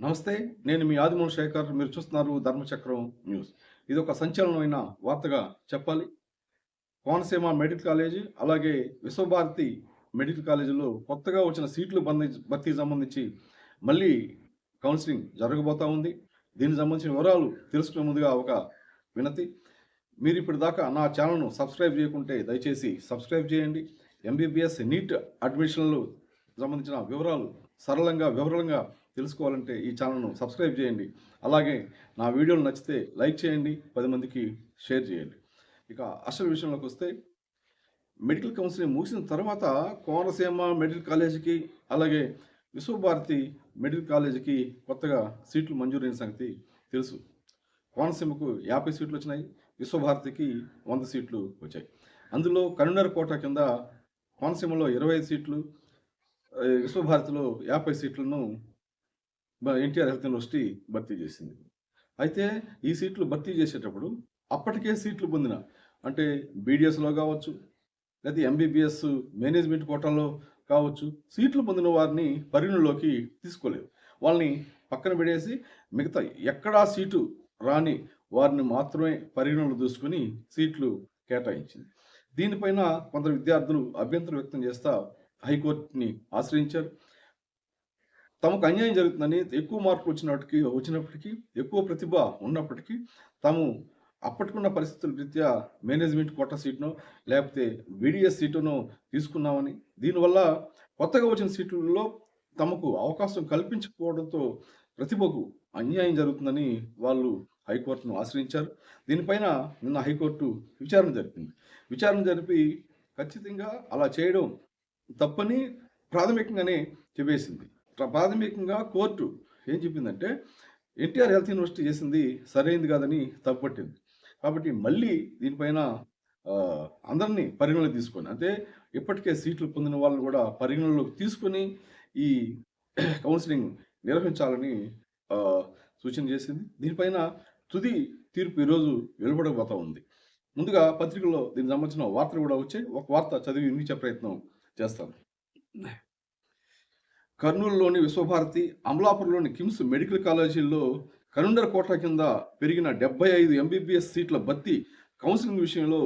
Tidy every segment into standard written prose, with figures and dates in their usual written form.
నమస్తే. నేను మీ ఆదిమూల శేఖర్. మీరు చూస్తున్నారు ధర్మచక్రం న్యూస్. ఇదొక సంచలనమైన వార్తగా చెప్పాలి. కోనసీమ మెడికల్ కాలేజీ, అలాగే విశ్వభారతి మెడికల్ కాలేజీలో కొత్తగా వచ్చిన సీట్లు భర్తీకి సంబంధించి మళ్ళీ కౌన్సెలింగ్ జరగబోతా ఉంది. దీనికి సంబంధించిన వివరాలు తెలుసుకునే ముందుగా ఒక వినతి. మీరిప్పటిదాకా నా ఛానల్‌ను సబ్స్క్రైబ్ చేయకుంటే దయచేసి సబ్స్క్రైబ్ చేయండి. ఎంబీబీఎస్, నీట్ అడ్మిషన్‌లు సంబంధించిన వివరాలు వివరంగా తెలుసుకోవాలంటే ఈ ఛానల్‌ను సబ్స్క్రైబ్ చేయండి. అలాగే నా వీడియోలు నచ్చితే లైక్ చేయండి, 10 మందికి షేర్ చేయండి. ఇక అసలు విషయంలోకి వస్తే, మెడికల్ కౌన్సిలింగ్ ముగిసిన తర్వాత కోనసీమ మెడికల్ కాలేజీకి, అలాగే విశ్వభారతి మెడికల్ కాలేజీకి కొత్తగా సీట్లు మంజూరైన సంగతి తెలుసు. కోనసీమకు 50 సీట్లు వచ్చినాయి, విశ్వభారతికి 100 సీట్లు వచ్చాయి. అందులో కన్వీనర్ కోటా కింద కోనసీమలో 25 సీట్లు, విశ్వభారతిలో 50 సీట్లను ఎన్టీఆర్ హెల్త్ యూనివర్సిటీ భర్తీ చేసింది. అయితే ఈ సీట్లు భర్తీ చేసేటప్పుడు అప్పటికే సీట్లు పొందిన, అంటే బీడీఎస్‌లో కావచ్చు, లేదా ఎంబీబీఎస్ మేనేజ్మెంట్ కోటాలో కావచ్చు, సీట్లు పొందిన వారిని పరిగణలోకి తీసుకోలేదు. వాళ్ళని పక్కన పెడేసి మిగతా ఎక్కడా సీటు రాని వారిని మాత్రమే పరిగణనలో తీసుకొని సీట్లు కేటాయించింది. దీనిపైన కొందరు విద్యార్థులు అభ్యంతరం వ్యక్తం చేస్తా హైకోర్టుని ఆశ్రయించారు. తమకు అన్యాయం జరుగుతుందని, ఎక్కువ మార్కులు వచ్చినప్పటికీ, ఎక్కువ ప్రతిభ ఉన్నప్పటికీ, తాము అప్పటికున్న పరిస్థితుల రీత్యా మేనేజ్మెంట్ కోటా సీటునో, లేకపోతే బీడీఎస్ సీటునో తీసుకున్నామని, దీనివల్ల కొత్తగా వచ్చిన సీట్లలో తమకు అవకాశం కల్పించకపోవడంతో ప్రతిభకు అన్యాయం జరుగుతుందని వాళ్ళు హైకోర్టును ఆశ్రయించారు. దీనిపైన నిన్న హైకోర్టు విచారణ జరిపి ఖచ్చితంగా అలా చేయడం తప్పని ప్రాథమికంగానే చెప్పేసింది. ప్రాథమికంగా కోర్టు ఏం చెప్పిందంటే, ఎన్టీఆర్ హెల్త్ యూనివర్సిటీ చేసింది సరైంది కాదని తప్పుపట్టింది. కాబట్టి మళ్ళీ దీనిపైన అందరినీ పరిగణలోకి తీసుకొని, అంటే ఇప్పటికే సీట్లు పొందిన వాళ్ళని కూడా పరిగణలోకి తీసుకొని ఈ కౌన్సిలింగ్ నిర్వహించాలని సూచన చేసింది. దీనిపైన తుది తీర్పు ఈరోజు వెలువడబోతా ఉంది. ముందుగా పత్రికల్లో దీనికి సంబంధించిన వార్తలు కూడా వచ్చాయి. ఒక వార్త చదివి వినిపించే ప్రయత్నం చేస్తాను. కర్నూలులోని విశ్వభారతి, అమలాపురంలోని కిమ్స్ మెడికల్ కాలేజీల్లో కన్వీనర్ కోటా కింద పెరిగిన 75 ఎంబీబీఎస్ సీట్ల భర్తీ కౌన్సిలింగ్ విషయంలో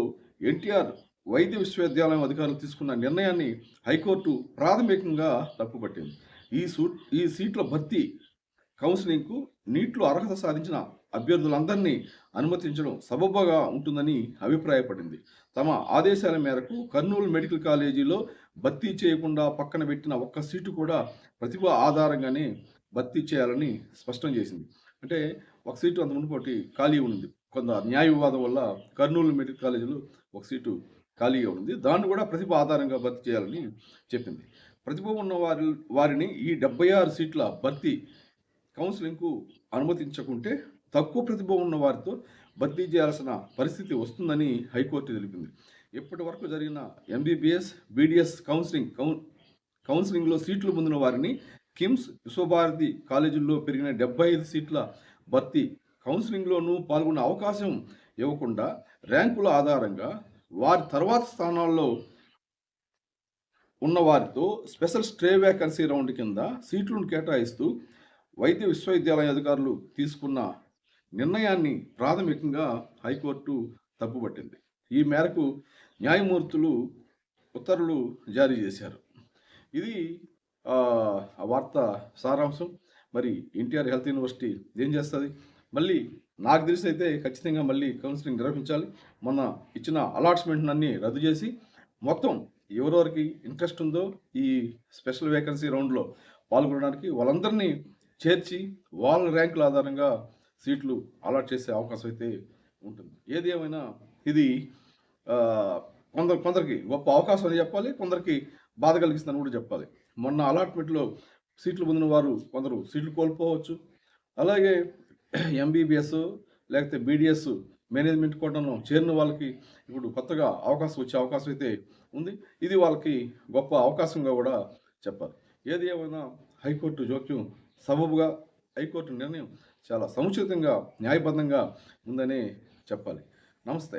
ఎన్టీఆర్ వైద్య విశ్వవిద్యాలయం అధికారులు తీసుకున్న నిర్ణయాన్ని హైకోర్టు ప్రాథమికంగా తప్పుపట్టింది. ఈ సీట్ల భర్తీ కౌన్సిలింగ్కు నీట్లో అర్హత సాధించిన అభ్యర్థులందరినీ అనుమతించడం సబబుగా ఉంటుందని అభిప్రాయపడింది. తమ ఆదేశాల మేరకు కర్నూలు మెడికల్ కాలేజీలో భర్తీ చేయకుండా పక్కన పెట్టిన ఒక్క సీటు కూడా ప్రతిభ ఆధారంగానే భర్తీ చేయాలని స్పష్టం చేసింది. అంటే ఒక సీటు అంత మునుపటి ఖాళీ ఉంది. కొంత న్యాయ వివాదం వల్ల కర్నూలు మెడికల్ కాలేజీలో ఒక సీటు ఖాళీగా ఉంది. దాన్ని కూడా ప్రతిభ ఆధారంగా భర్తీ చేయాలని చెప్పింది. ప్రతిభ ఉన్న వారిని ఈ 76 సీట్ల భర్తీ కౌన్సిలింగ్కు అనుమతించకుంటే తక్కువ ప్రతిభ ఉన్న వారితో భర్తీ చేయాల్సిన పరిస్థితి వస్తుందని హైకోర్టు తెలిపింది. ఇప్పటి వరకు జరిగిన ఎంబీబీఎస్, బీడీఎస్ కౌన్సిలింగ్లో సీట్లు పొందిన వారిని కిమ్స్, విశ్వభారతి కాలేజీల్లో పెరిగిన 75 సీట్ల భర్తీ కౌన్సిలింగ్లోనూ పాల్గొనే అవకాశం ఇవ్వకుండా ర్యాంకుల ఆధారంగా వారి తర్వాత స్థానాల్లో ఉన్న వారితో స్పెషల్ స్టే వేకెన్సీ రౌండ్ కింద సీట్లను కేటాయిస్తూ వైద్య విశ్వవిద్యాలయ అధికారులు తీసుకున్న నిర్ణయాన్ని ప్రాథమికంగా హైకోర్టు తప్పుపట్టింది. ఈ మేరకు న్యాయమూర్తులు ఉత్తర్వులు జారీ చేశారు. ఇది ఆ వార్త సారాంశం. మరి ఎన్టీఆర్ హెల్త్ యూనివర్సిటీ ఏం చేస్తుంది? మళ్ళీ నాకు తెలిసి అయితే ఖచ్చితంగా మళ్ళీ కౌన్సిలింగ్ నిర్వహించాలి. మొన్న ఇచ్చిన అలాట్మెంట్ అన్నీ రద్దు చేసి మొత్తం ఎవరెవరికి ఇంట్రెస్ట్ ఉందో ఈ స్పెషల్ వేకెన్సీ రౌండ్లో పాల్గొనడానికి వాళ్ళందరినీ చేర్చి వాళ్ళ ర్యాంకుల ఆధారంగా సీట్లు అలాట్ చేసే అవకాశం అయితే ఉంటుంది. ఏది ఏమైనా ఇది కొందరికి గొప్ప అవకాశం అని చెప్పాలి, కొందరికి బాధ కలిగిస్తుందని కూడా చెప్పాలి. మొన్న అలాట్మెంట్లో సీట్లు పొందిన వారు కొందరు సీట్లు కోల్పోవచ్చు. అలాగే ఎంబీబీఎస్ లేకపోతే బీడీఎస్ మేనేజ్మెంట్ కోటాను చేరిన వాళ్ళకి ఇప్పుడు కొత్తగా అవకాశం వచ్చే అవకాశం అయితే ఉంది. ఇది వాళ్ళకి గొప్ప అవకాశంగా కూడా చెప్పాలి. ఏది ఏమైనా హైకోర్టు జోక్యం సబబుగా, హైకోర్టు నిర్ణయం చాలా సముచితంగా, న్యాయబద్ధంగా ఉందనే చెప్పాలి. నమస్తే.